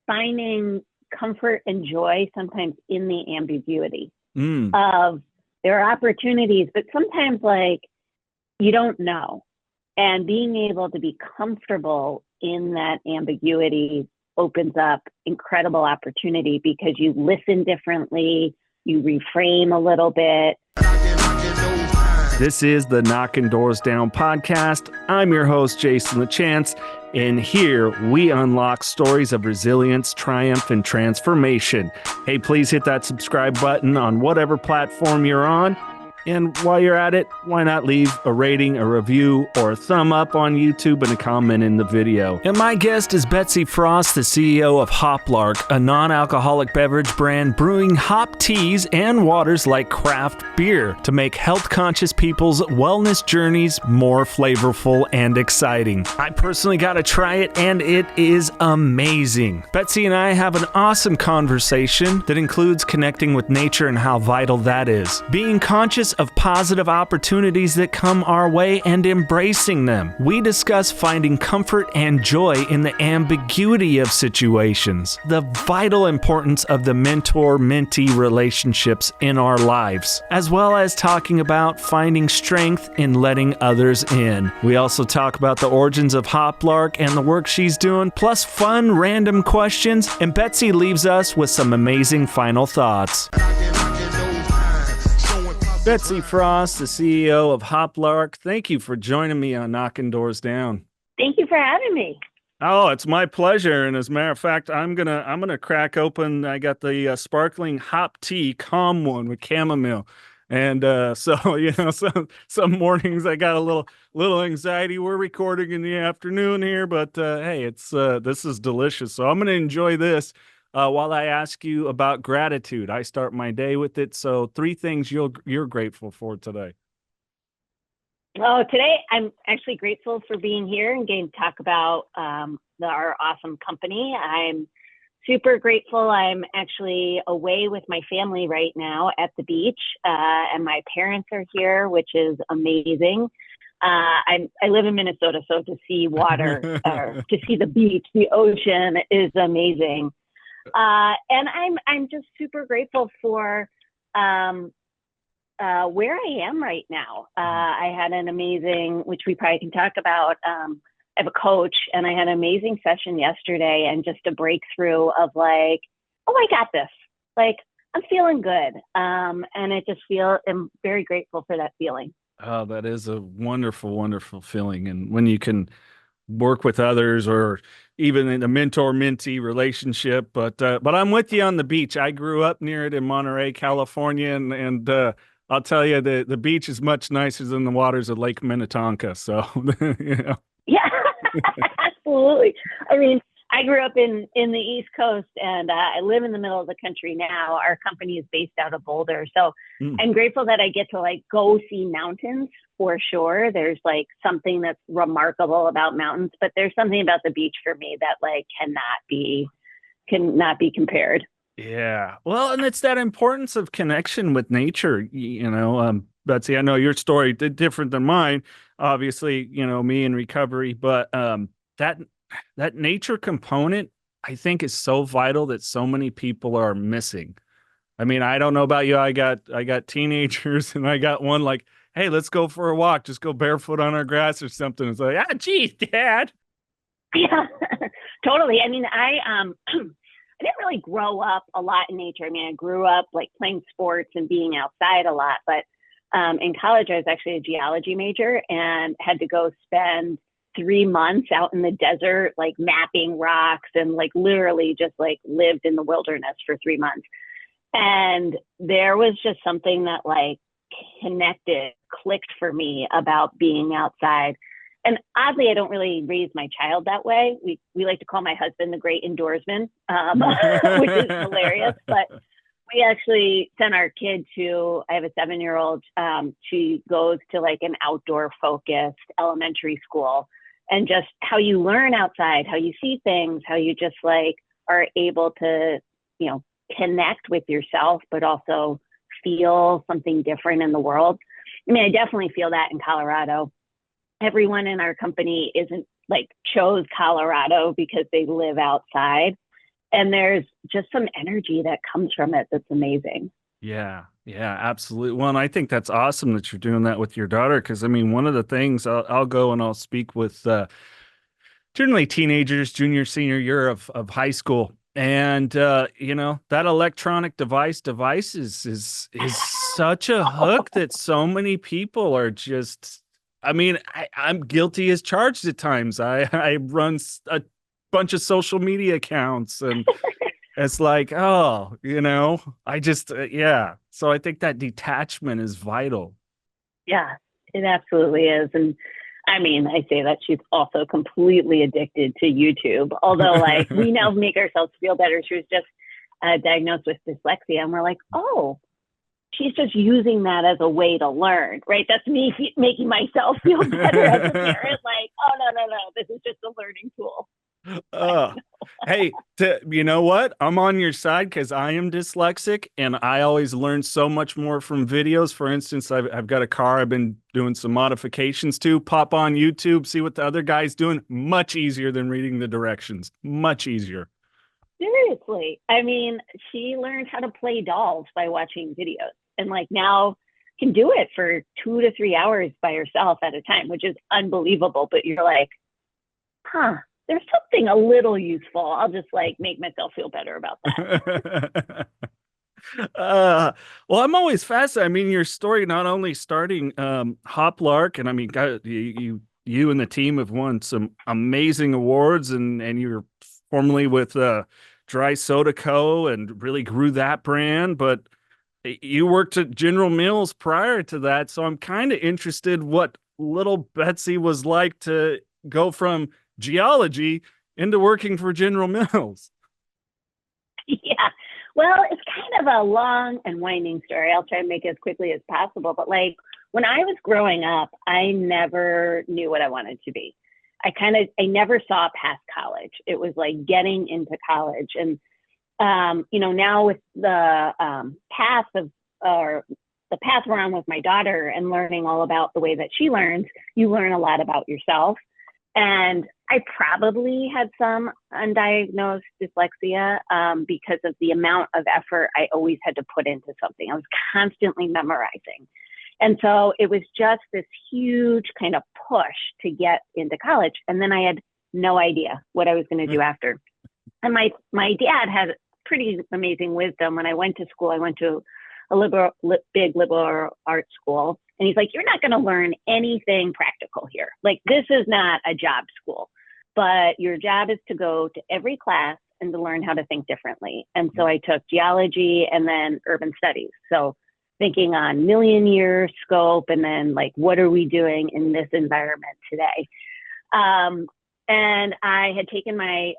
finding comfort and joy sometimes in the ambiguity Mm. of there are opportunities, but sometimes like you don't know. And being able to be comfortable in that ambiguity opens up incredible opportunity because you listen differently, you reframe a little bit. This is the Knocking Doors Down podcast. I'm your host, Jason LaChance, and here we unlock stories of resilience, triumph, and transformation. Hey, please hit that subscribe button on whatever platform you're on. And while you're at it, why not leave a rating, a review, or a thumb up on YouTube and a comment in the video. And my guest is Betsy Frost, the CEO of Hoplark, a non-alcoholic beverage brand brewing hop teas and waters like craft beer to make health-conscious people's wellness journeys more flavorful and exciting. I personally got to try it, and it is amazing. Betsy and I have an awesome conversation that includes connecting with nature and how vital that is, being conscious of positive opportunities that come our way and embracing them. We discuss finding comfort and joy in the ambiguity of situations, the vital importance of the mentor-mentee relationships in our lives, as well as talking about finding strength in letting others in. We also talk about the origins of Hoplark and the work she's doing, plus fun random questions, and Betsy leaves us with some amazing final thoughts. Betsy Frost, the CEO of Hoplark, thank you for joining me on Knocking Doors Down. Thank you for having me. Oh, it's my pleasure. And as a matter of fact, I'm gonna crack open. I got the sparkling hop tea, calm one with chamomile, and some mornings I got a little anxiety. We're recording in the afternoon here, but hey, it's this is delicious. So I'm gonna enjoy this. While I ask you about gratitude, I start my day with it. So 3 things you're grateful for today. Oh, today I'm actually grateful for being here and getting to talk about our awesome company. I'm super grateful. I'm actually away with my family right now at the beach, and my parents are here, which is amazing. I live in Minnesota, so to see water, to see the beach, the ocean is amazing. And I'm just super grateful for where I am right now. I had an amazing, which we probably can talk about. I have a coach, and I had an amazing session yesterday, and just a breakthrough of like, oh, I got this. Like, I'm feeling good. And I'm very grateful for that feeling. Oh, that is a wonderful, wonderful feeling. And when you can work with others, or even in a mentor-mentee relationship, but I'm with you on the beach. I grew up near it in Monterey, California, and I'll tell you, the beach is much nicer than the waters of Lake Minnetonka. So, you know. Yeah, absolutely. I mean, I grew up in the East Coast, and I live in the middle of the country now. Our company is based out of Boulder. So I'm grateful that I get to like go see mountains for sure. There's like something that's remarkable about mountains, but there's something about the beach for me that like cannot be compared. Yeah. Well, and it's that importance of connection with nature, Betsy, I know your story different than mine, obviously, me in recovery, but that nature component, I think, is so vital that so many people are missing. I mean, I don't know about you. I got teenagers, and I got one like, hey, let's go for a walk. Just go barefoot on our grass or something. It's like, geez, Dad. Yeah, totally. I mean, I didn't really grow up a lot in nature. I mean, I grew up like playing sports and being outside a lot, but in college, I was actually a geology major and had to go spend 3 months out in the desert, like mapping rocks, and like literally just like lived in the wilderness for 3 months. And there was just something that like clicked for me about being outside. And oddly, I don't really raise my child that way. We like to call my husband the great indoorsman, which is hilarious. But we actually sent our kid I have a 7-year-old, she goes to like an outdoor focused elementary school, and just how you learn outside, how you see things, how you just like are able to, connect with yourself, but also feel something different in the world. I mean, I definitely feel that in Colorado. Everyone in our company isn't like chose Colorado because they live outside. And there's just some energy that comes from it that's amazing. Yeah, absolutely. Well, and I think that's awesome that you're doing that with your daughter. Because I mean, one of the things I'll go and I'll speak with generally teenagers, junior, senior year of high school, and that electronic device is such a hook that so many people are just. I mean, I'm guilty as charged at times. I run a bunch of social media accounts and. It's like, oh, I just, yeah. So I think that detachment is vital. Yeah, it absolutely is. And I mean, I say that she's also completely addicted to YouTube. Although, like, we now make ourselves feel better. She was just diagnosed with dyslexia, and we're like, oh, she's just using that as a way to learn, right? That's me making myself feel better as a parent. Like, oh, no, this is just a learning tool. Hey, you know what? I'm on your side because I am dyslexic and I always learn so much more from videos. For instance, I've got a car I've been doing some modifications to. Pop on YouTube, see what the other guy's doing. Much easier than reading the directions. Much easier. Seriously. I mean, she learned how to play dolls by watching videos, and like now can do it for 2 to 3 hours by herself at a time, which is unbelievable. But you're like, huh. There's something a little useful. I'll just like make myself feel better about that. Well, I'm always fascinated. I mean, your story not only starting Hoplark, and I mean, God, you and the team have won some amazing awards, and you're formerly with Dry Soda Co. and really grew that brand. But you worked at General Mills prior to that, so I'm kind of interested what little Betsy was like to go from geology into working for General Mills. Yeah. Well, it's kind of a long and winding story. I'll try and make it as quickly as possible. But like when I was growing up, I never knew what I wanted to be. I never saw past college. It was like getting into college. And, now with the path we're on with my daughter and learning all about the way that she learns, you learn a lot about yourself. And I probably had some undiagnosed dyslexia because of the amount of effort I always had to put into something. I was constantly memorizing. And so it was just this huge kind of push to get into college. And then I had no idea what I was going to do after. And my dad had pretty amazing wisdom. When I went to school, I went to a big liberal arts school. And he's like, you're not going to learn anything practical here. Like, this is not a job school, but your job is to go to every class and to learn how to think differently. And so I took geology and then urban studies. So thinking on million year scope, and then like, what are we doing in this environment today? And I had taken my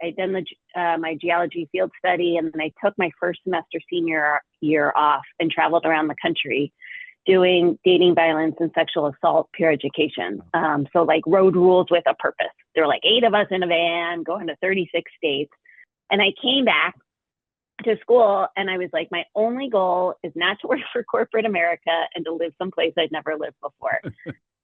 geology field study, and then I took my first semester senior year off and traveled around the country doing dating, violence, and sexual assault peer education. So like road rules with a purpose. There were like 8 of us in a van going to 36 states. And I came back to school and I was like, my only goal is not to work for corporate America and to live someplace I'd never lived before.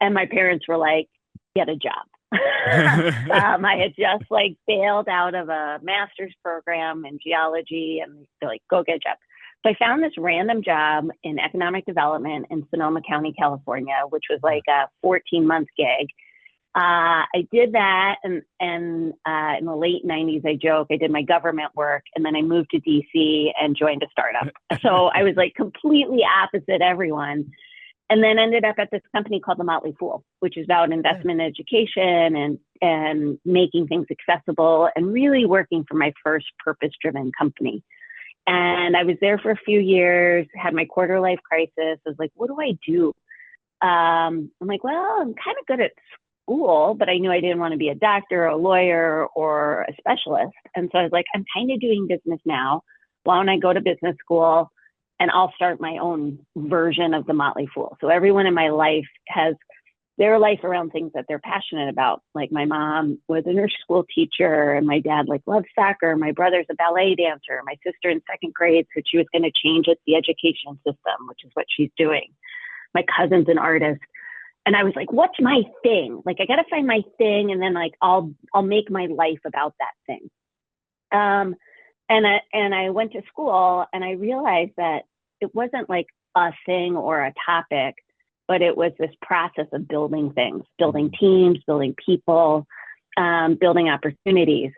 And my parents were like, get a job. I had just like bailed out of a master's program in geology, and they're like, go get a job. So I found this random job in economic development in Sonoma County, California, which was like a 14-month gig. I did that, and in the late 90s, I joke, I did my government work, and then I moved to DC and joined a startup. So I was like completely opposite everyone. And then ended up at this company called The Motley Fool, which is about investment education and making things accessible, and really working for my first purpose-driven company. And I was there for a few years, had my quarter life crisis. I was like, what do I do? I'm like, well, I'm kind of good at school, but I knew I didn't want to be a doctor or a lawyer or a specialist. And so I was like, I'm kind of doing business now. Why don't I go to business school and I'll start my own version of The Motley Fool? So everyone in my life has their life around things that they're passionate about. Like my mom was a nurse school teacher, and my dad like loved soccer. My brother's a ballet dancer. My sister in second grade said she was going to change the education system, which is what she's doing. My cousin's an artist. And I was like, what's my thing? Like, I got to find my thing. And then like, I'll make my life about that thing. And I went to school, and I realized that it wasn't like a thing or a topic, but it was this process of building things, building teams, building people, building opportunities.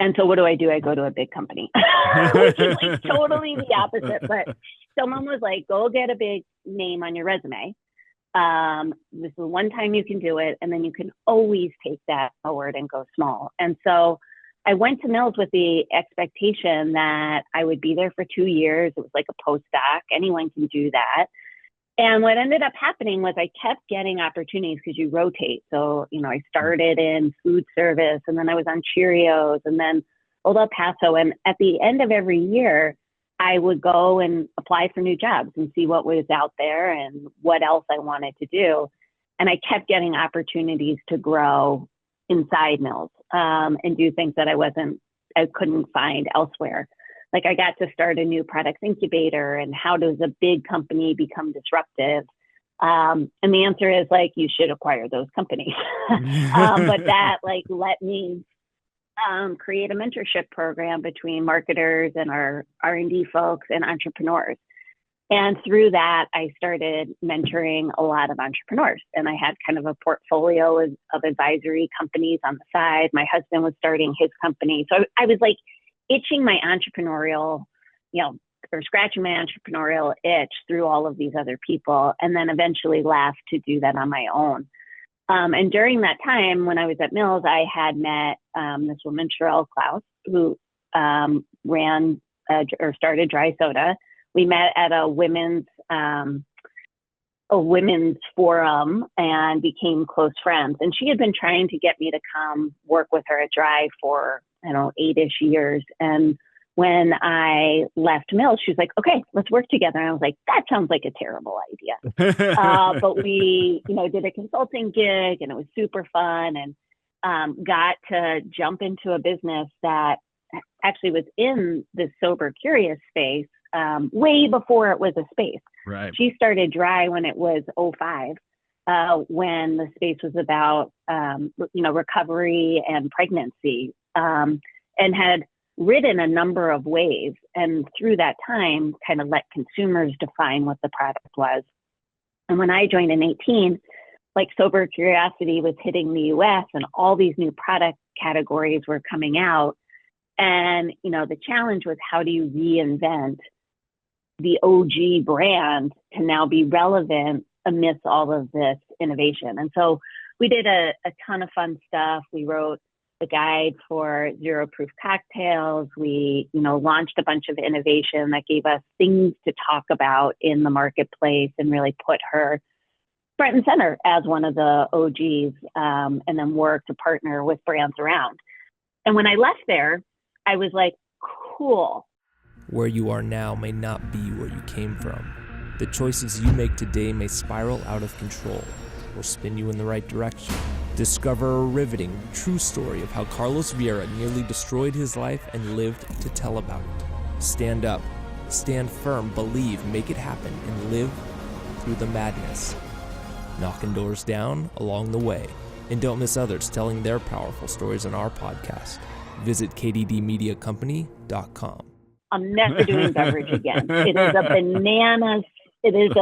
And so what do? I go to a big company, which is like totally the opposite. But someone was like, go get a big name on your resume. This is one time you can do it, and then you can always take that forward and go small. And so I went to Mills with the expectation that I would be there for 2 years. It was like a postdoc. Anyone can do that. And what ended up happening was I kept getting opportunities because you rotate. So, I started in food service, and then I was on Cheerios, and then Old El Paso. And at the end of every year, I would go and apply for new jobs and see what was out there and what else I wanted to do. And I kept getting opportunities to grow inside Mills, and do things that I couldn't find elsewhere. Like I got to start a new products incubator, and how does a big company become disruptive? And the answer is like, you should acquire those companies. But that let me create a mentorship program between marketers and our R&D folks and entrepreneurs. And through that, I started mentoring a lot of entrepreneurs. And I had kind of a portfolio of advisory companies on the side. My husband was starting his company. So I was like itching my entrepreneurial, or scratching my entrepreneurial itch through all of these other people, and then eventually left to do that on my own. And during that time, when I was at Mills, I had met this woman, Sherelle Klaus, who ran or started Dry Soda. We met at a women's forum and became close friends. And she had been trying to get me to come work with her at Dry for, 8-ish years. And when I left Mills, she was like, okay, let's work together. And I was like, that sounds like a terrible idea. But we, did a consulting gig, and it was super fun, and got to jump into a business that actually was in the sober curious space way before it was a space. Right. She started Dry when it was 2005, when the space was about, recovery and pregnancy, and had ridden a number of waves. And through that time, kind of let consumers define what the product was. And when I joined in 2018, sober curiosity was hitting the US, and all these new product categories were coming out. And, the challenge was, how do you reinvent the OG brand to now be relevant amidst all of this innovation? And so we did a ton of fun stuff. We wrote the guide for zero proof cocktails. We, launched a bunch of innovation that gave us things to talk about in the marketplace and really put her front and center as one of the OGs, and then worked to partner with brands around. And when I left there, I was like, cool. Where you are now may not be where you came from. The choices you make today may spiral out of control or spin you in the right direction. Discover a riveting, true story of how Carlos Vieira nearly destroyed his life and lived to tell about it. Stand up, stand firm, believe, make it happen, and live through the madness. Knocking doors down along the way. And don't miss others telling their powerful stories on our podcast. Visit kddmediacompany.com. I'm never doing beverage again. It is a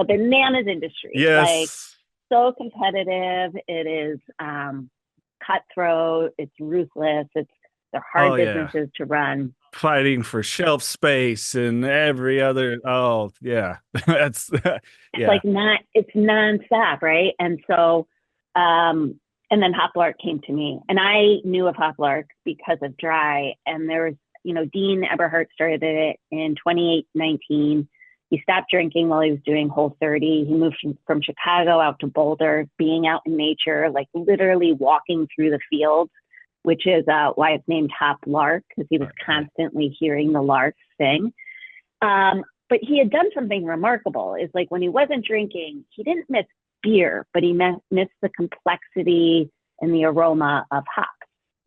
bananas industry. Yes. So competitive. It is cutthroat. It's ruthless. They're hard businesses to run. Fighting for shelf space and every other. Oh yeah, that's it's nonstop, right? And so, and then Hoplark came to me, and I knew of Hoplark because of Dry. And there was, Dean Eberhardt started it in 2019. He stopped drinking while he was doing Whole30. He moved from Chicago out to Boulder, being out in nature, literally walking through the fields, which is why it's named Hoplark, because he was constantly hearing the larks sing. But he had done something remarkable. Is when he wasn't drinking, he didn't miss beer, but he missed the complexity and the aroma of hops.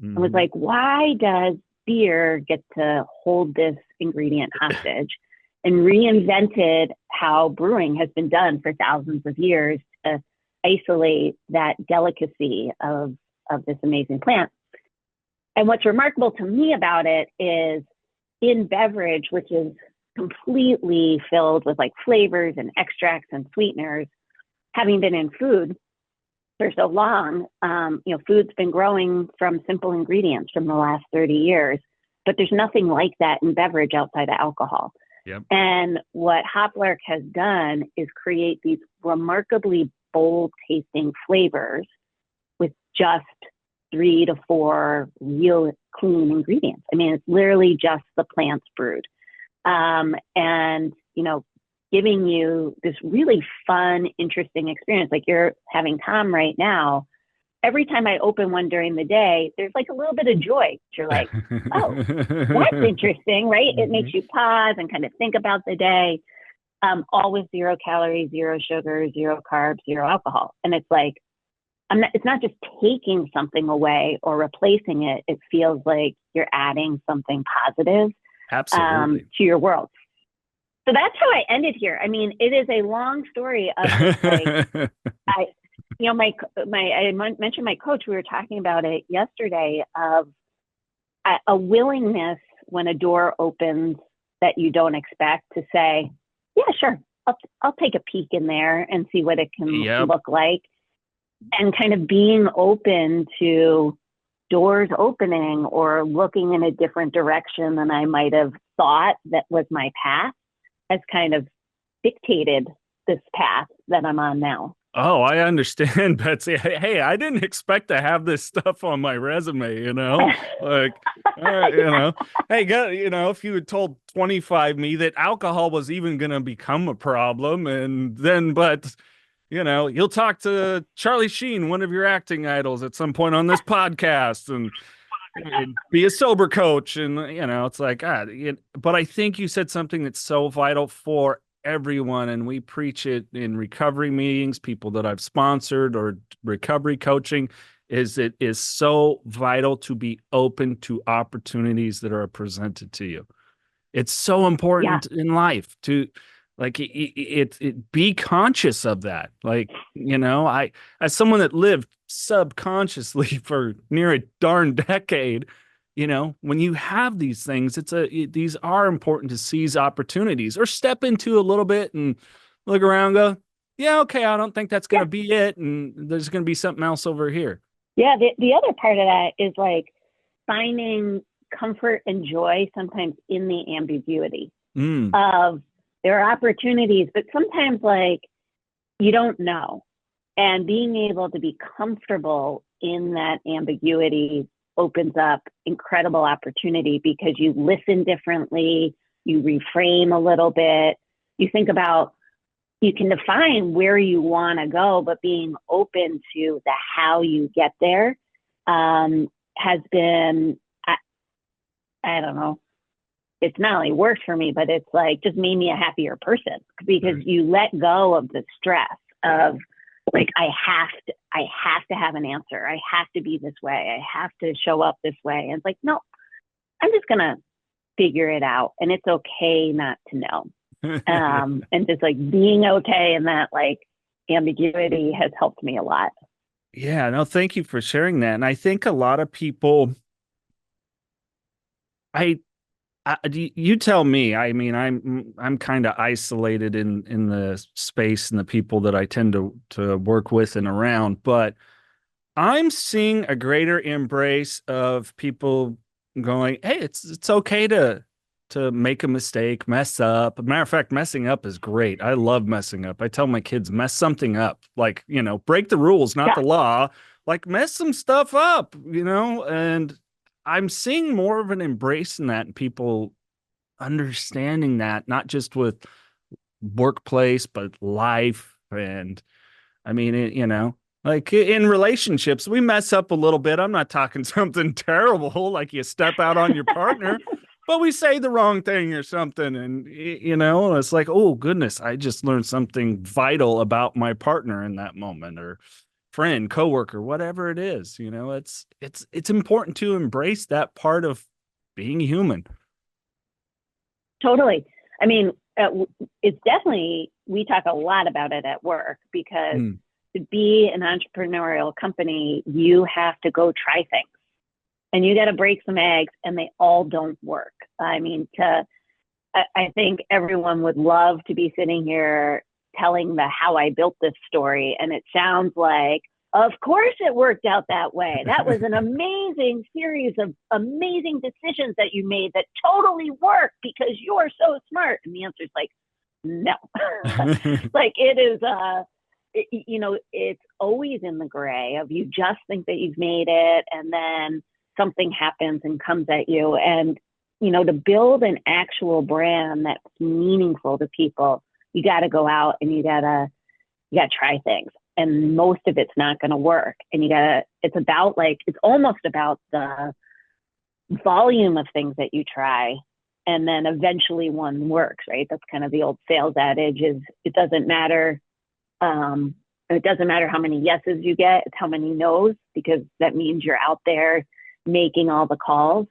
Mm-hmm. And was like, why does beer get to hold this ingredient hostage? And reinvented how brewing has been done for thousands of years to isolate that delicacy of this amazing plant. And what's remarkable to me about it is in beverage, which is completely filled with like flavors and extracts and sweeteners, having been in food for so long, food's been growing from simple ingredients from the last 30 years, but there's nothing like that in beverage outside of alcohol. Yep. And what Hoplark has done is create these remarkably bold tasting flavors with just 3 to 4 real clean ingredients. I mean, it's literally just the plants brewed. And, giving you this really fun, interesting experience. Like you're having Tom right now. Every time I open one during the day, there's like a little bit of joy. You're like, oh, that's interesting, right? It makes you pause and kind of think about the day. Always 0 calories, 0 sugar, 0 carbs, 0 alcohol. And it's like, it's not just taking something away or replacing it. It feels like you're adding something positive Absolutely. to your world. So that's how I ended here. I mean, it is a long story of just like, I mentioned my coach, we were talking about it yesterday, of a willingness when a door opens that you don't expect to say, yeah, sure, I'll take a peek in there and see what it can look like. And kind of being open to doors opening or looking in a different direction than I might have thought that was my path has kind of dictated this path that I'm on now. Oh, I understand, Betsy. Hey, I didn't expect to have this stuff on my resume, like, hey, if you had told 25 me that alcohol was even going to become a problem, you'll talk to Charlie Sheen, one of your acting idols, at some point on this podcast, and be a sober coach. And, it's like, but I think you said something that's so vital for everyone. And we preach it in recovery meetings, people that I've sponsored or recovery coaching, is it is so vital to be open to opportunities that are presented to you. It's so important in life to be conscious of that. Like, I, as someone that lived subconsciously for near a darn decade, when you have these things, these are important to seize opportunities or step into a little bit and look around and go, yeah, okay, I don't think that's going to be it. And there's going to be something else over here. Yeah. The other part of that is like finding comfort and joy sometimes in the ambiguity of, there are opportunities, but sometimes like you don't know. And being able to be comfortable in that ambiguity opens up incredible opportunity because you listen differently, you reframe a little bit, you think about, you can define where you want to go, but being open to the how you get there has been, I don't know, it's not only worked for me, but it's like just made me a happier person because you let go of the stress of like, I have to have an answer. I have to be this way. I have to show up this way. And it's like, no, I'm just going to figure it out. And it's okay not to know. And just like being okay in that like ambiguity has helped me a lot. Yeah, no, thank you for sharing that. And I think a lot of people, you tell me. I mean, I'm kind of isolated in the space and the people that I tend to work with and around, but I'm seeing a greater embrace of people going, hey, it's okay to make a mistake, mess up. Matter of fact, messing up is great. I love messing up. I tell my kids, mess something up, like, break the rules, not the law, like mess some stuff up, and I'm seeing more of an embrace in that and people understanding that, not just with workplace, but life. And I mean, like in relationships, we mess up a little bit. I'm not talking something terrible, like you step out on your partner, but we say the wrong thing or something. And, it's like, oh goodness, I just learned something vital about my partner in that moment, or friend, coworker, whatever it is. It's important to embrace that part of being human. Totally. I mean, it's definitely, we talk a lot about it at work because to be an entrepreneurial company, you have to go try things. and you got to break some eggs, and they all don't work. I mean, I think everyone would love to be sitting here telling the how I built this story, and it sounds like, of course it worked out that way. That was an amazing series of amazing decisions that you made that totally worked because you're so smart. And the answer is like, no. Like it is, it's always in the gray of you just think that you've made it, and then something happens and comes at you. And, to build an actual brand that's meaningful to people, you got to go out and you got to try things. And most of it's not going to work. And it's almost about the volume of things that you try. And then eventually one works, right? That's kind of the old sales adage is it doesn't matter. It doesn't matter how many yeses you get, it's how many no's, because that means you're out there making all the calls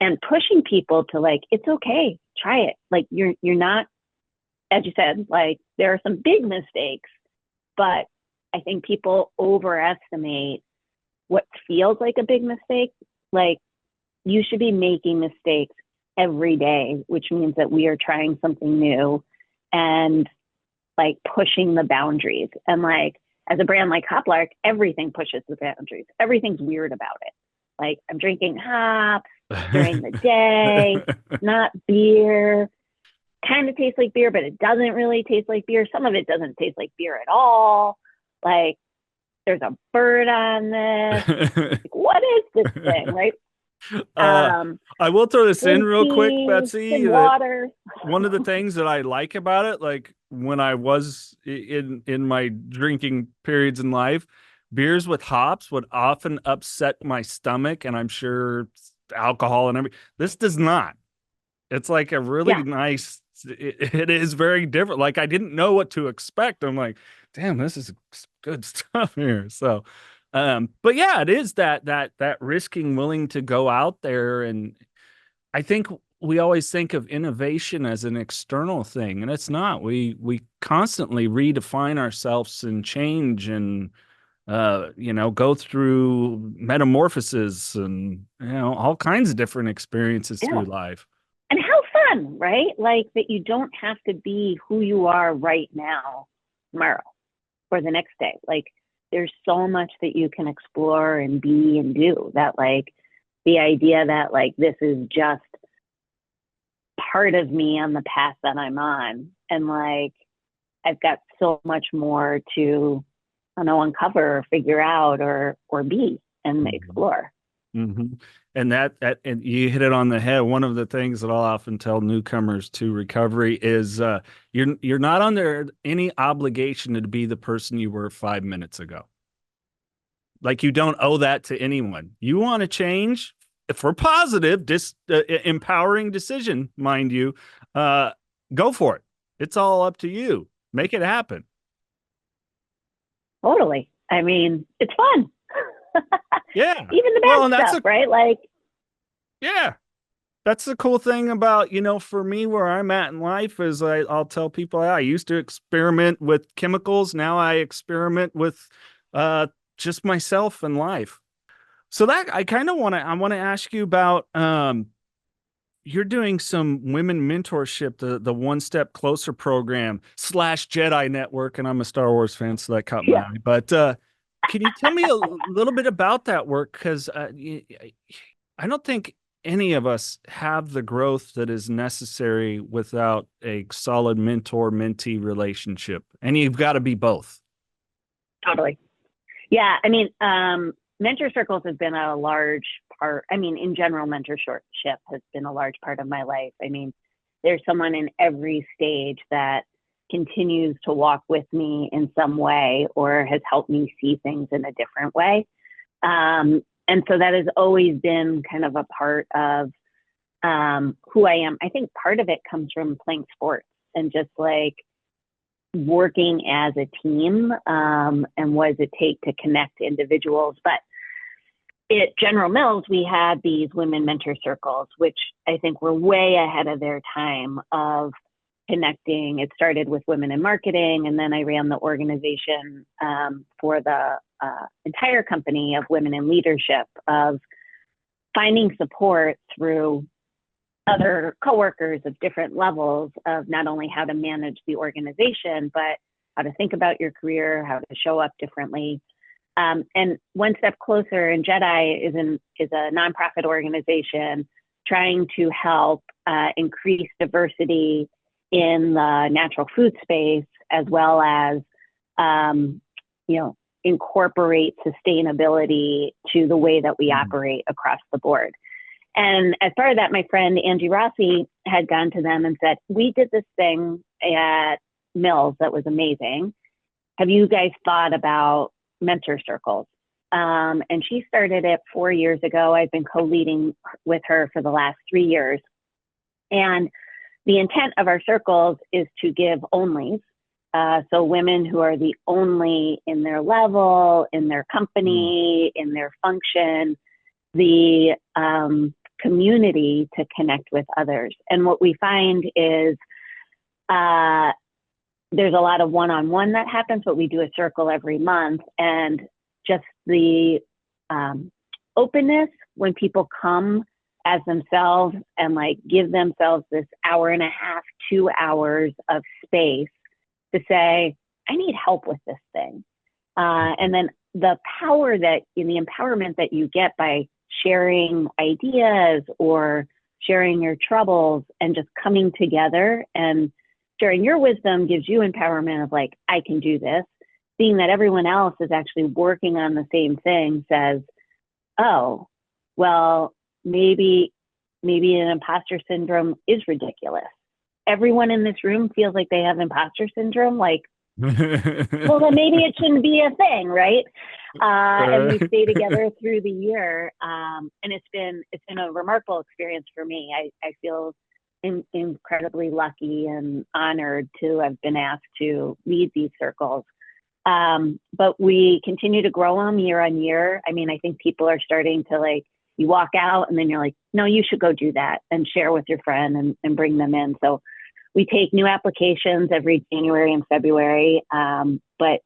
and pushing people to like, it's okay, try it. Like you're not, as you said, like there are some big mistakes, but I think people overestimate what feels like a big mistake. Like you should be making mistakes every day, which means that we are trying something new and like pushing the boundaries. And like as a brand like Hoplark, everything pushes the boundaries. Everything's weird about it. Like I'm drinking hops during the day, not beer. Kind of tastes like beer, but it doesn't really taste like beer. Some of it doesn't taste like beer at all. Like there's a bird on this. Like, what is this thing, right? I will throw this in real quick, Betsy. Water. One of the things that I like about it, like when I was in my drinking periods in life, beers with hops would often upset my stomach, and I'm sure alcohol and everything. This does not. It's like a really nice. It is very different. Like I didn't know what to expect. I'm like, damn, this is good stuff here. So, but yeah, it is that risking, willing to go out there. And I think we always think of innovation as an external thing, and it's not. We constantly redefine ourselves and change and go through metamorphoses and all kinds of different experiences through life. And how fun, right? Like that you don't have to be who you are right now, tomorrow, or the next day. Like there's so much that you can explore and be and do, that like the idea that like this is just part of me on the path that I'm on. And like I've got so much more to, uncover or figure out or be and explore. Mm-hmm. And that and you hit it on the head. One of the things that I'll often tell newcomers to recovery is you're not under any obligation to be the person you were 5 minutes ago. Like you don't owe that to anyone. You want to change for positive, empowering decision, mind you, go for it. It's all up to you. Make it happen. Totally. I mean, it's fun. Yeah. Even the bad stuff, right? Like, yeah. That's the cool thing about, for me, where I'm at in life is I'll tell people I used to experiment with chemicals. Now I experiment with just myself and life. So that I kind of want to ask you about, you're doing some women mentorship, the One Step Closer program / JEDI network. And I'm a Star Wars fan, so that caught my eye. But can you tell me a little bit about that work? Because I don't think any of us have the growth that is necessary without a solid mentor-mentee relationship. And you've got to be both. Totally. Yeah. I mean, mentor circles have been a large part. I mean, in general, mentorship has been a large part of my life. I mean, there's someone in every stage that continues to walk with me in some way or has helped me see things in a different way. And so that has always been kind of a part of who I am. I think part of it comes from playing sports and just like working as a team and what does it take to connect individuals. But at General Mills, we had these women mentor circles, which I think were way ahead of their time of connecting. It started with women in marketing, and then I ran the organization for the entire company of women in leadership, of finding support through other coworkers of different levels of not only how to manage the organization, but how to think about your career, how to show up differently. And one step closer, and JEDI is a nonprofit organization trying to help increase diversity in the natural food space, as well as incorporate sustainability to the way that we operate across the board. And as part of that, my friend Angie Rossi had gone to them and said, we did this thing at Mills that was amazing. Have you guys thought about mentor circles? And she started it 4 years ago. I've been co-leading with her for the last 3 years. And the intent of our circles is to give onlys. So women who are the only in their level, in their company, in their function, the community to connect with others. And what we find is there's a lot of one-on-one that happens, but we do a circle every month. And just the openness when people come as themselves and like give themselves this hour and a half, 2 hours of space to say, I need help with this thing. And then the power that in the empowerment that you get by sharing ideas or sharing your troubles and just coming together and sharing your wisdom gives you empowerment of like, I can do this. Seeing that everyone else is actually working on the same thing says, oh, well, maybe an imposter syndrome is ridiculous. Everyone in this room feels like they have imposter syndrome. Like, well, then maybe it shouldn't be a thing, right? And we stay together through the year. And it's been a remarkable experience for me. I feel incredibly lucky and honored to have been asked to lead these circles. But we continue to grow them year on year. I mean, I think people are starting to like, you walk out and then you're like, no, you should go do that and share with your friend and bring them in. So we take new applications every January and February. But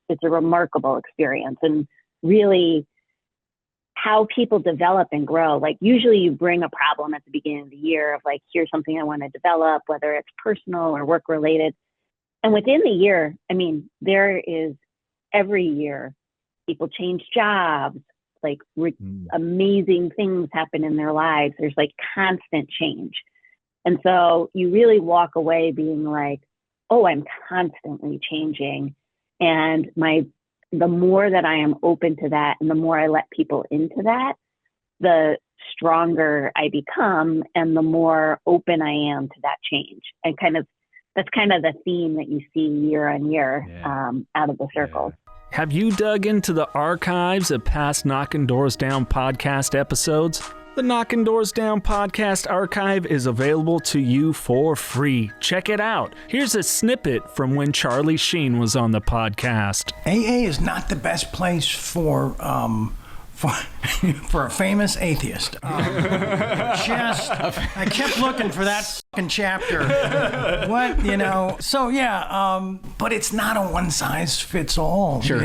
it's a remarkable experience and really how people develop and grow. Like usually you bring a problem at the beginning of the year of like, here's something I want to develop, whether it's personal or work related. And within the year, I mean, there is every year people change jobs, like amazing things happen in their lives. There's like constant change. And so you really walk away being like, oh, I'm constantly changing. And the more that I am open to that and the more I let people into that, the stronger I become and the more open I am to that change. And that's kind of the theme that you see year on year out of the circles. Have you dug into the archives of past Knockin' Doors Down podcast episodes? The Knockin' Doors Down podcast archive is available to you for free. Check it out. Here's a snippet from when Charlie Sheen was on the podcast. AA is not the best place for a famous atheist. I kept looking for that fucking chapter. So yeah, but it's not a one size fits all. Sure.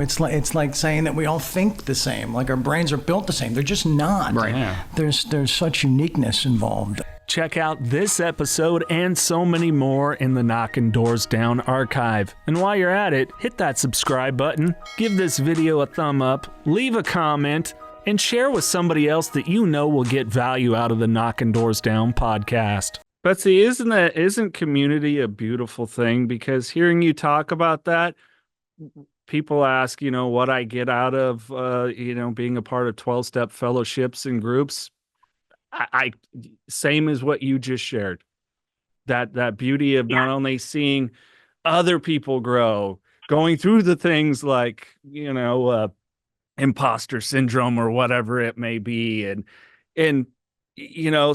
It's like saying that we all think the same, like our brains are built the same. They're just not. Right. Yeah. There's such uniqueness involved. Check out this episode and so many more in the Knockin' Doors Down archive. And while you're at it, hit that subscribe button, give this video a thumb up, leave a comment, and share with somebody else that you know will get value out of the Knockin' Doors Down podcast. Betsy, isn't community a beautiful thing? Because hearing you talk about that, people ask, what I get out of, being a part of 12-step fellowships and groups. I same as what you just shared, that beauty of not only seeing other people grow, going through the things like, imposter syndrome or whatever it may be. And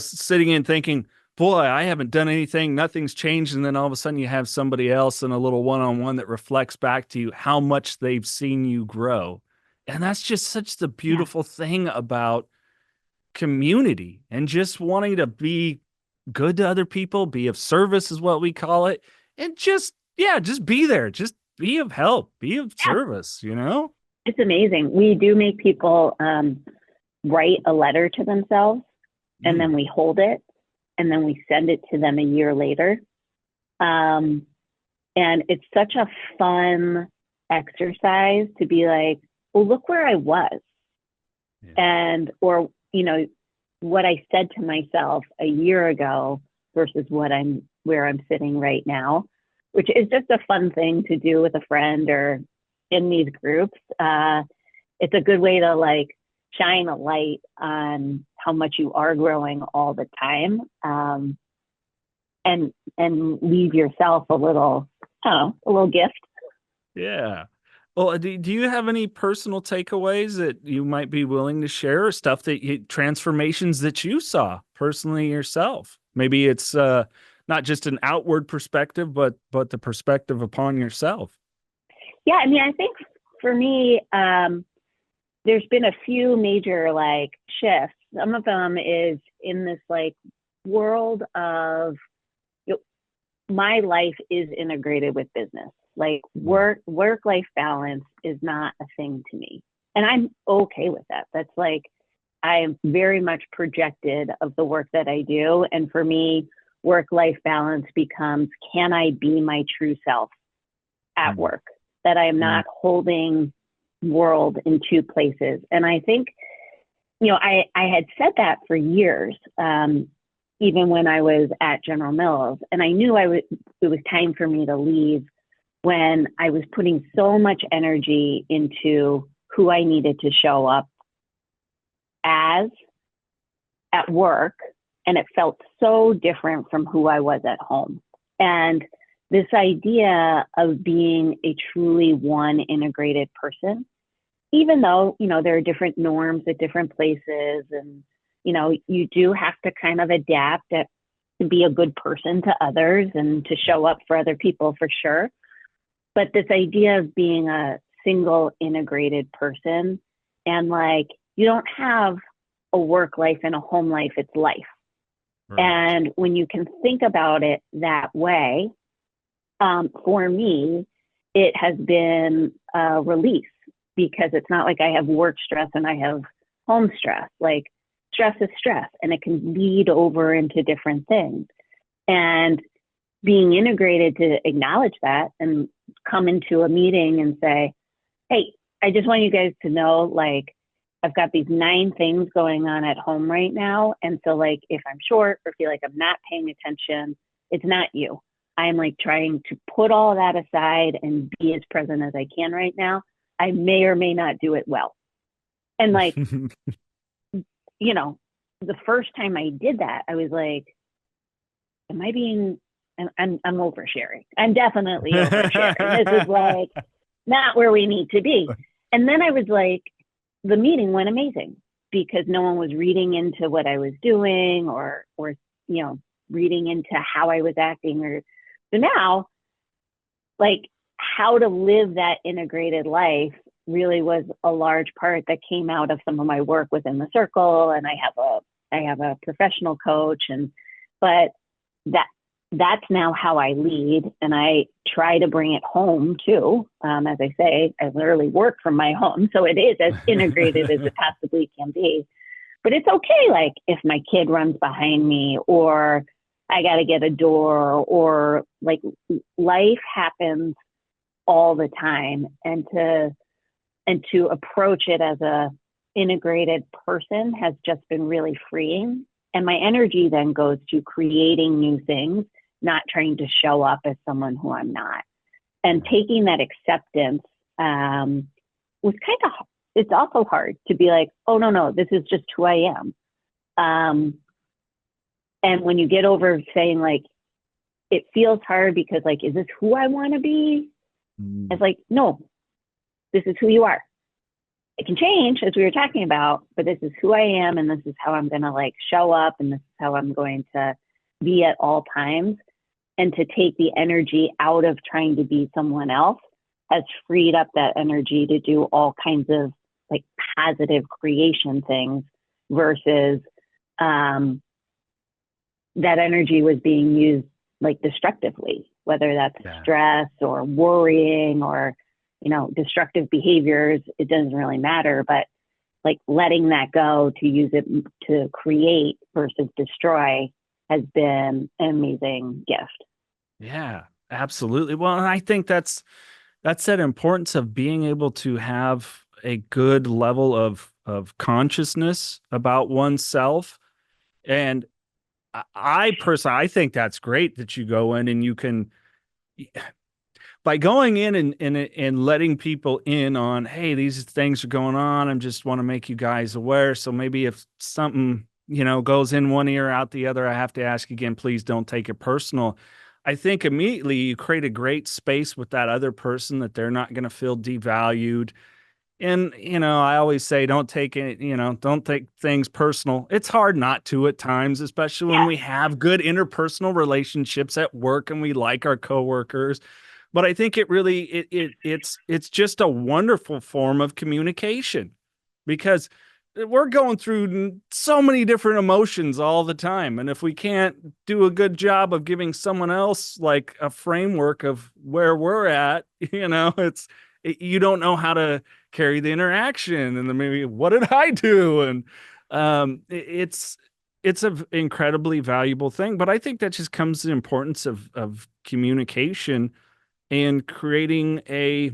sitting and thinking, boy, I haven't done anything. Nothing's changed. And then all of a sudden you have somebody else in a little one-on-one that reflects back to you how much they've seen you grow. And that's just such the beautiful thing about community and just wanting to be good to other people, be of service is what we call it. And just be there, just be of help, be of service, It's amazing. We do make people write a letter to themselves, and then we hold it, and then we send it to them a year later. And it's such a fun exercise to be like, well, look where I was. And, or, you know, what I said to myself a year ago versus where I'm sitting right now, which is just a fun thing to do with a friend or in these groups. It's a good way to like shine a light on how much you are growing all the time. And leave yourself a little, a little gift. Yeah. Well, do you have any personal takeaways that you might be willing to share, or stuff transformations that you saw personally yourself? Maybe it's not just an outward perspective, but the perspective upon yourself. Yeah, I mean, I think for me, there's been a few major like shifts. Some of them is in this like world of, my life is integrated with business. Like work-life balance is not a thing to me. And I'm okay with that. That's like, I am very much projected of the work that I do. And for me, work-life balance becomes, can I be my true self at work? That I am not holding world in two places. And I think, I had said that for years, even when I was at General Mills, and I knew it was time for me to leave when I was putting so much energy into who I needed to show up as at work. And it felt so different from who I was at home. And this idea of being a truly one integrated person, even though, there are different norms at different places, and, you do have to kind of adapt to be a good person to others and to show up for other people for sure. But this idea of being a single integrated person, and like, you don't have a work life and a home life, it's life. Right. And when you can think about it that way, for me, it has been a release, because it's not like I have work stress and I have home stress. Like, stress is stress, and it can lead over into different things. And being integrated to acknowledge that and come into a meeting and say, hey, I just want you guys to know, like, I've got these 9 things going on at home right now. And so like, if I'm short or feel like I'm not paying attention, it's not you. I'm like trying to put all that aside and be as present as I can right now. I may or may not do it well. And like, the first time I did that, I was like, am I being, I'm oversharing. I'm definitely oversharing. This is like not where we need to be. And then I was like, the meeting went amazing, because no one was reading into what I was doing or reading into how I was acting. So now, like, how to live that integrated life really was a large part that came out of some of my work within the circle. And I have a professional coach, but that's now how I lead. And I try to bring it home too. As I say, I literally work from my home, so it is as integrated as it possibly can be. But it's okay, like, if my kid runs behind me, or I got to get a door, or like, life happens all the time. And to approach it as a integrated person has just been really freeing. And my energy then goes to creating new things, not trying to show up as someone who I'm not. And taking that acceptance was it's also hard to be like, oh, no, this is just who I am. And when you get over saying, like, it feels hard because, like, is this who I want to be? It's like, no, this is who you are. It can change, as we were talking about, but this is who I am, and this is how I'm going to like show up, and this is how I'm going to be at all times. And to take the energy out of trying to be someone else has freed up that energy to do all kinds of like positive creation things, versus that energy was being used like destructively, whether that's stress or worrying or, destructive behaviors. It doesn't really matter, but like letting that go to use it to create versus destroy has been an amazing gift. Yeah, absolutely. Well, and I think that's that importance of being able to have a good level of consciousness about oneself. And I personally, I think that's great that you go in and you can, by going in and letting people in on, hey, these things are going on. I just want to make you guys aware. So maybe if something, goes in one ear, out the other, I have to ask again, please don't take it personal. I think immediately you create a great space with that other person that they're not going to feel devalued. And, I always say, don't take it, don't take things personal. It's hard not to at times, especially when we have good interpersonal relationships at work and we like our coworkers. But I think it really, it's just a wonderful form of communication, because we're going through so many different emotions all the time. And if we can't do a good job of giving someone else like a framework of where we're at, you don't know how to carry the interaction, and then maybe what did I do? And it's an incredibly valuable thing. But I think that just comes to the importance of communication and creating a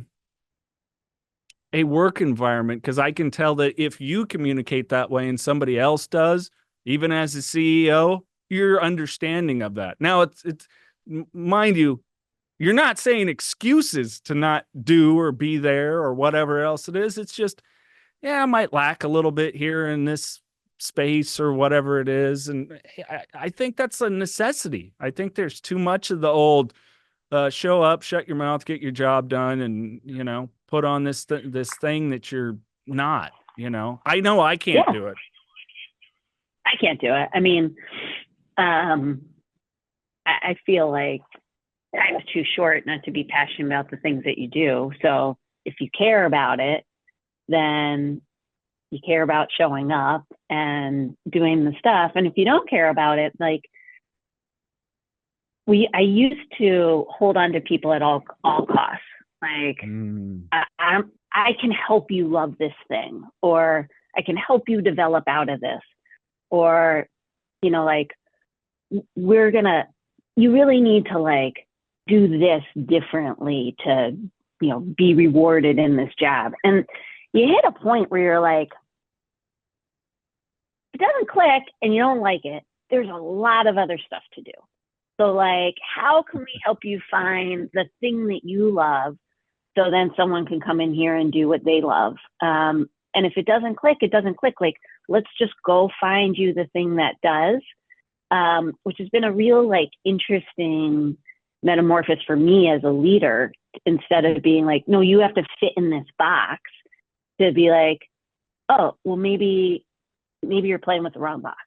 work environment, because I can tell that if you communicate that way and somebody else does, even as a CEO, you're understanding of that. Now, it's mind you, you're not saying excuses to not do or be there or whatever else it is. It's just, I might lack a little bit here in this space or whatever it is. And I think that's a necessity. I think there's too much of the old show up, shut your mouth, get your job done, and, put on this thing that you're not, I know I can't do it. I can't do it. I mean, I feel like I'm too short not to be passionate about the things that you do. So if you care about it, then you care about showing up and doing the stuff. And if you don't care about it, like I used to hold on to people at all costs. Like, I can help you love this thing, or I can help you develop out of this, or, like, you really need to like do this differently to, be rewarded in this job. And you hit a point where you're like, if it doesn't click and you don't like it, there's a lot of other stuff to do. So like, how can we help you find the thing that you love, so then someone can come in here and do what they love? And if it doesn't click, it doesn't click. Like, let's just go find you the thing that does, which has been a real like interesting metamorphosis for me as a leader. Instead of being like, no, you have to fit in this box, to be like, oh, well, maybe you're playing with the wrong box.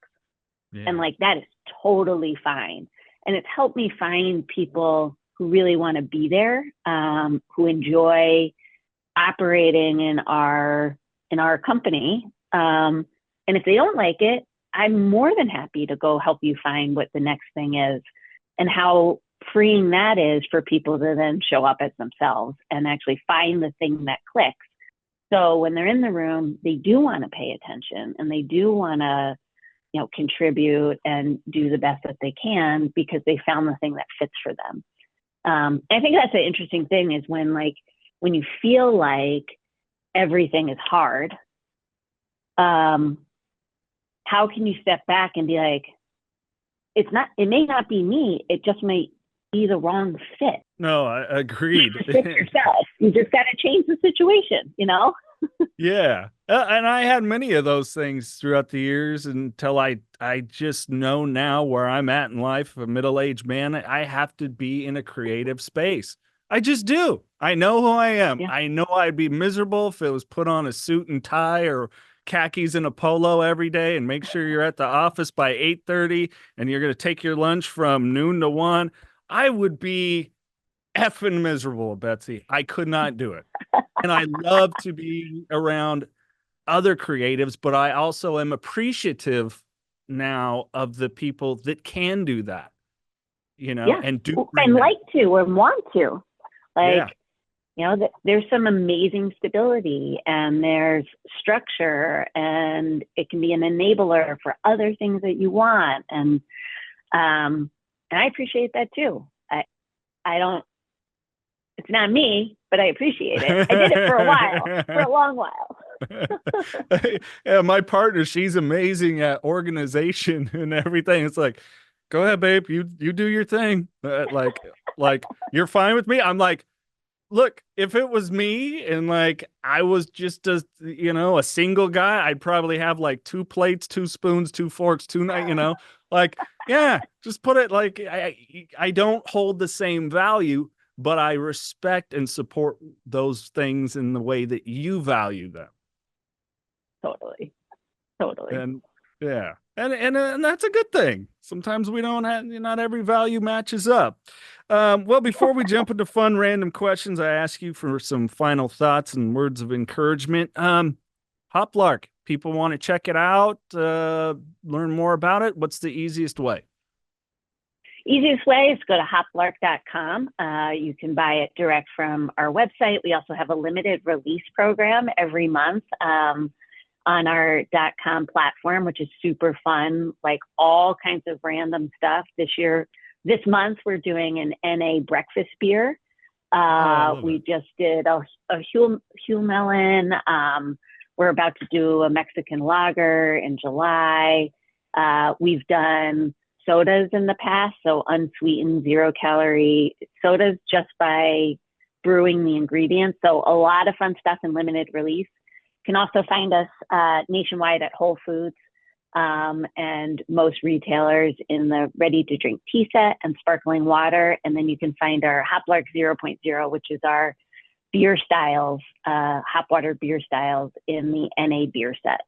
Yeah. And like, that is totally fine. And it's helped me find people who really want to be there, who enjoy operating in our company. And if they don't like it, I'm more than happy to go help you find what the next thing is, and how freeing that is for people to then show up as themselves and actually find the thing that clicks. So when they're in the room, they do want to pay attention, and they do want to, contribute and do the best that they can, because they found the thing that fits for them. I think that's an interesting thing, is when you feel like everything is hard, how can you step back and be like, it may not be me, it just might be the wrong fit. No, I agreed. Fit yourself. You just got to change the situation, Yeah. And I had many of those things throughout the years, until I just know now where I'm at in life. A middle-aged man, I have to be in a creative space. I just do. I know who I am. Yeah. I know I'd be miserable if it was put on a suit and tie or khakis and a polo every day, and make sure you're at the office by 8:30 and you're going to take your lunch from noon to 1. I would be effing miserable, Betsy. I could not do it. And I love to be around other creatives, but I also am appreciative now of the people that can do that, and do and like to and want to. Like, there's some amazing stability and there's structure, and it can be an enabler for other things that you want. And I appreciate that too. I don't, it's not me, but I appreciate it. I did it for a while, for a long while. Yeah, my partner, she's amazing at organization and everything. It's like, go ahead, babe, you do your thing. Like you're fine with me. I'm like, look, if it was me and like I was just a single guy, I'd probably have like 2 plates, 2 spoons, 2 forks, 2 like, yeah, just put it like I don't hold the same value, but I respect and support those things in the way that you value them. Totally. And yeah, and that's a good thing. Sometimes we don't have, not every value matches up. Well, before we jump into fun random questions, I ask you for some final thoughts and words of encouragement. Hoplark, people want to check it out, learn more about it. What's the easiest way? Easiest way is to go to hoplark.com. You can buy it direct from our website. We also have a limited release program every month on our .com platform, which is super fun, like all kinds of random stuff. This month, we're doing an NA breakfast beer. We just did a Hugh Melon. We're about to do a Mexican lager in July. We've done sodas in the past, so unsweetened, 0-calorie sodas just by brewing the ingredients. So a lot of fun stuff in limited release. You can also find us nationwide at Whole Foods and most retailers in the ready-to-drink tea set and sparkling water. And then you can find our Hoplark 0.0, which is our beer styles, hop water beer styles in the NA beer set.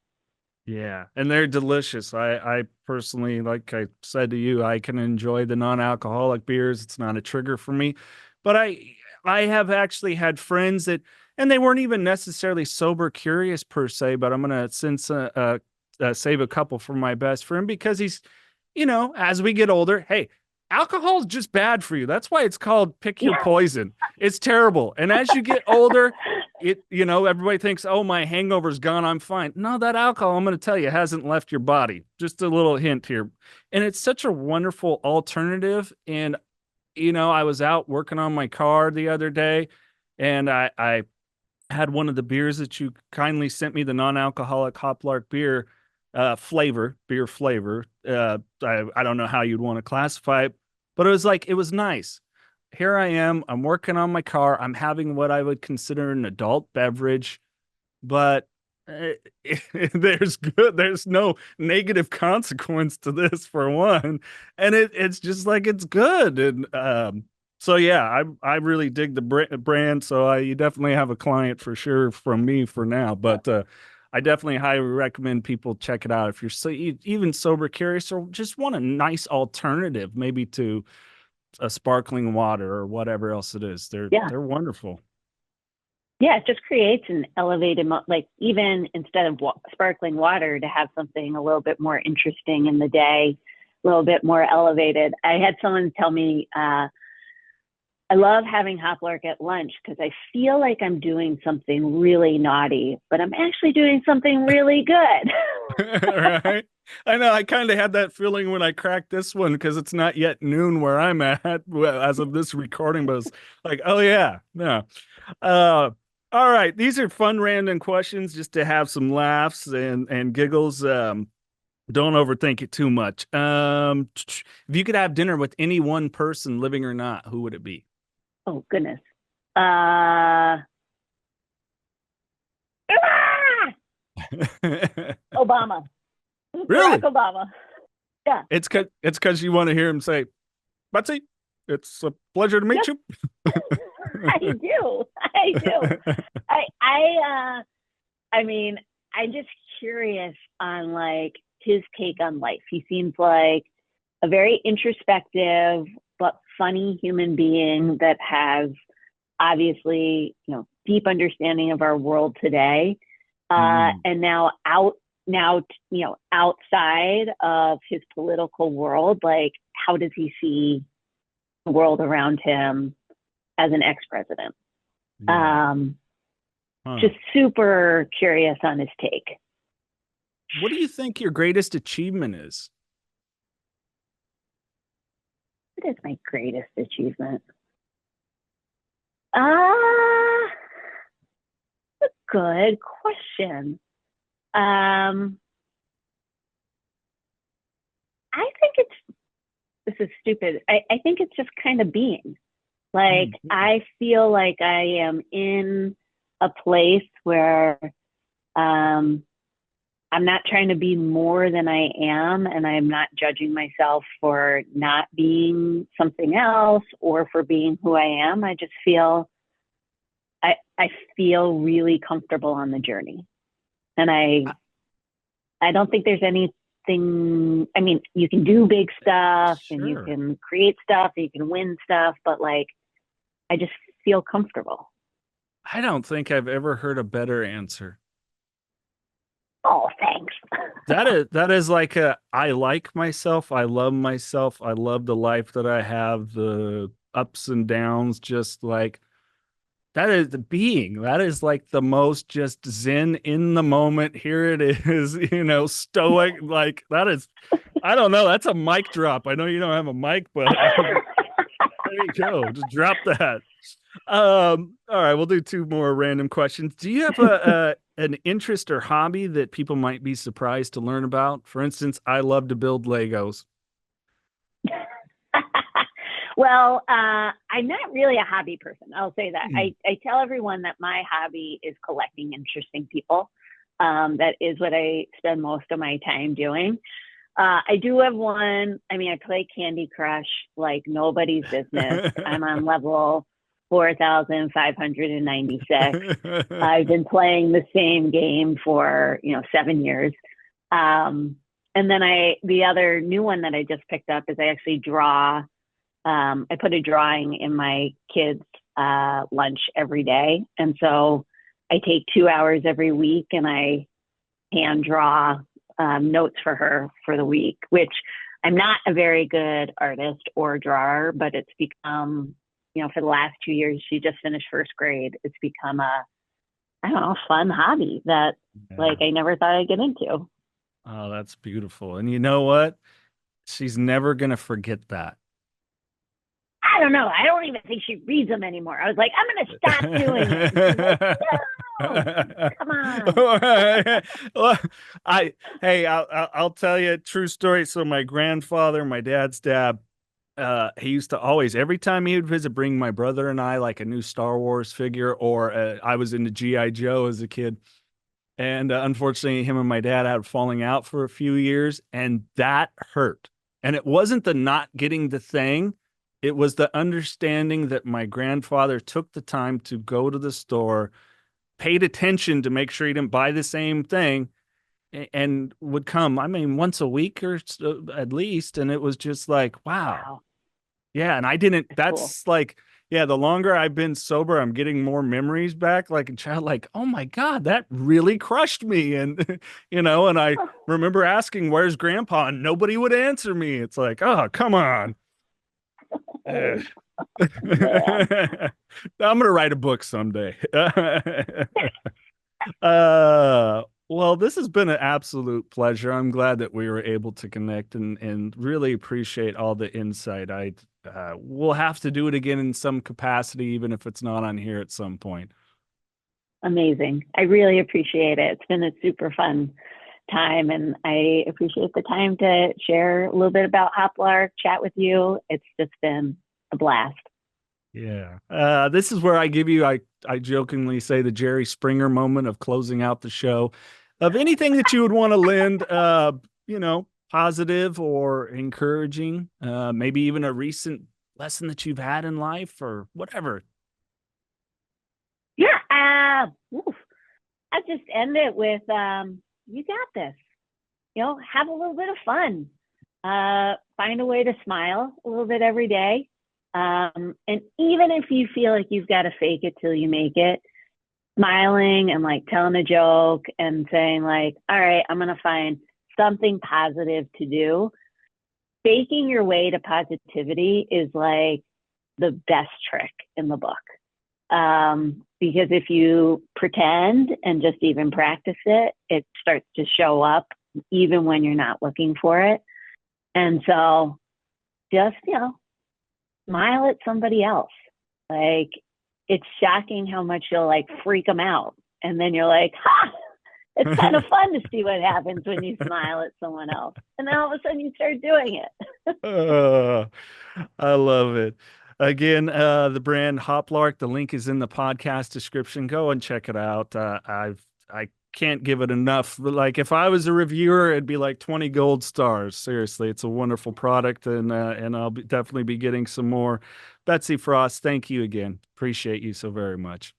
Yeah, and they're delicious. I personally, like I said to you, I can enjoy the non-alcoholic beers. It's not a trigger for me. But I have actually had friends that, and they weren't even necessarily sober curious per se, but I'm going to save a couple for my best friend because he's, as we get older, hey, alcohol is just bad for you. That's why it's called pick your poison. It's terrible. And as you get older, everybody thinks, oh, my hangover's gone, I'm fine. No, that alcohol, I'm going to tell you, hasn't left your body. Just a little hint here. And it's such a wonderful alternative. And, I was out working on my car the other day, and I had one of the beers that you kindly sent me, the non-alcoholic Hoplark beer flavor. I don't know how you'd want to classify it, but it was nice. Here I am, I'm working on my car. I'm having what I would consider an adult beverage, but there's no negative consequence to this for one. And it's just like, it's good. And, so yeah, I really dig the brand. So you definitely have a client for sure from me for now, but, I definitely highly recommend people check it out if you're even sober curious or just want a nice alternative, maybe to a sparkling water or whatever else it is. They're wonderful. Yeah, it just creates an elevated, even instead of sparkling water, to have something a little bit more interesting in the day, a little bit more elevated. I had someone tell me, I love having Hoplark at lunch because I feel like I'm doing something really naughty, but I'm actually doing something really good. Right. I know. I kind of had that feeling when I cracked this one because it's not yet noon where I'm at as of this recording, but it's like, oh yeah, no. All right. These are fun random questions just to have some laughs and giggles. Don't overthink it too much. If you could have dinner with any one person, living or not, who would it be? Oh, goodness. Obama. Really? Barack Obama. Yeah. It's because you want to hear him say, Betsy, it's a pleasure to meet you. I do. I mean, I'm just curious on his take on life. He seems like a very introspective but funny human being that has obviously, deep understanding of our world today. And now outside of his political world, how does he see the world around him as an ex-president? Yeah. Just super curious on his take. What do you think your greatest achievement is? What is my greatest achievement? A good question. I think this is stupid. I think it's just kind of being. Like, I feel like I am in a place where I'm not trying to be more than I am, and I'm not judging myself for not being something else or for being who I am. I just feel, I feel really comfortable on the journey. And I don't think there's anything, I mean, you can do big stuff and you can create stuff and you can win stuff, but like, I just feel comfortable. I don't think I've ever heard a better answer. Oh, thanks. That is like I like myself. I love myself. I love the life that I have, the ups and downs, just like that is the being. That is like the most just zen in the moment. Here it is, stoic. Like that is, I don't know. That's a mic drop. I know you don't have a mic, but there you go. Just drop that. All right, we'll do two more random questions. Do you have an interest or hobby that people might be surprised to learn about? For instance, I love to build Legos. Well, I'm not really a hobby person. I'll say that. I tell everyone that my hobby is collecting interesting people. That is what I spend most of my time doing. I do have one. I mean, I play Candy Crush like nobody's business. I'm on level 4,596. I've been playing the same game for 7 years. And then the other new one that I just picked up is I actually draw. I put a drawing in my kids' lunch every day, and so I take 2 hours every week and I hand draw notes for her for the week. Which I'm not a very good artist or drawer, but it's become, for the last 2 years, she just finished first grade. It's become a fun hobby that I never thought I'd get into. Oh, that's beautiful. And you know what? She's never going to forget that. I don't know. I don't even think she reads them anymore. I was like, I'm going to stop doing it. Like, no, come on. Well, I'll tell you a true story. So my grandfather, my dad's dad, he used to always, every time he would visit, bring my brother and I like a new Star Wars figure, or I was into G.I. Joe as a kid. And unfortunately, him and my dad had falling out for a few years, and that hurt. And it wasn't the not getting the thing. It was the understanding that my grandfather took the time to go to the store, paid attention to make sure he didn't buy the same thing, and would come, I mean, once a week or so, at least. And it was just like, wow. Yeah. And I didn't, that's cool. Like, yeah, the longer I've been sober, I'm getting more memories back. Like a child, like, oh my God, that really crushed me. And, and I remember asking, where's grandpa? And nobody would answer me. It's like, oh, come on. I'm going to write a book someday. Well, this has been an absolute pleasure. I'm glad that we were able to connect and really appreciate all the insight. We'll have to do it again in some capacity, even if it's not on here at some point. Amazing. I really appreciate it. It's been a super fun time, and I appreciate the time to share a little bit about Hoplark, chat with you. It's just been a blast. Yeah. This is where I give you, I jokingly say, the Jerry Springer moment of closing out the show, of anything that you would want to lend, positive or encouraging, maybe even a recent lesson that you've had in life or whatever. Yeah. I'll just end it with, you got this. Have a little bit of fun. Find a way to smile a little bit every day. And even if you feel like you've got to fake it till you make it, smiling and like telling a joke and saying like, all right, I'm going to find something positive to do. Faking your way to positivity is like the best trick in the book. Because if you pretend and just even practice it, it starts to show up even when you're not looking for it. And so just, smile at somebody else. Like, it's shocking how much you'll like freak them out. And then you're like, ha, it's kind of fun to see what happens when you smile at someone else. And then all of a sudden you start doing it. I love it. Again, the brand Hoplark, the link is in the podcast description. Go and check it out. I can't give it enough. Like, if I was a reviewer, it'd be like 20 gold stars. Seriously, it's a wonderful product, and I'll definitely be getting some more. Betsy Frost, thank you again. Appreciate you so very much.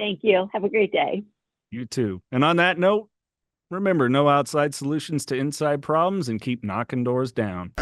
Thank you. Have a great day. You too. And on that note, remember, no outside solutions to inside problems, and keep knocking doors down.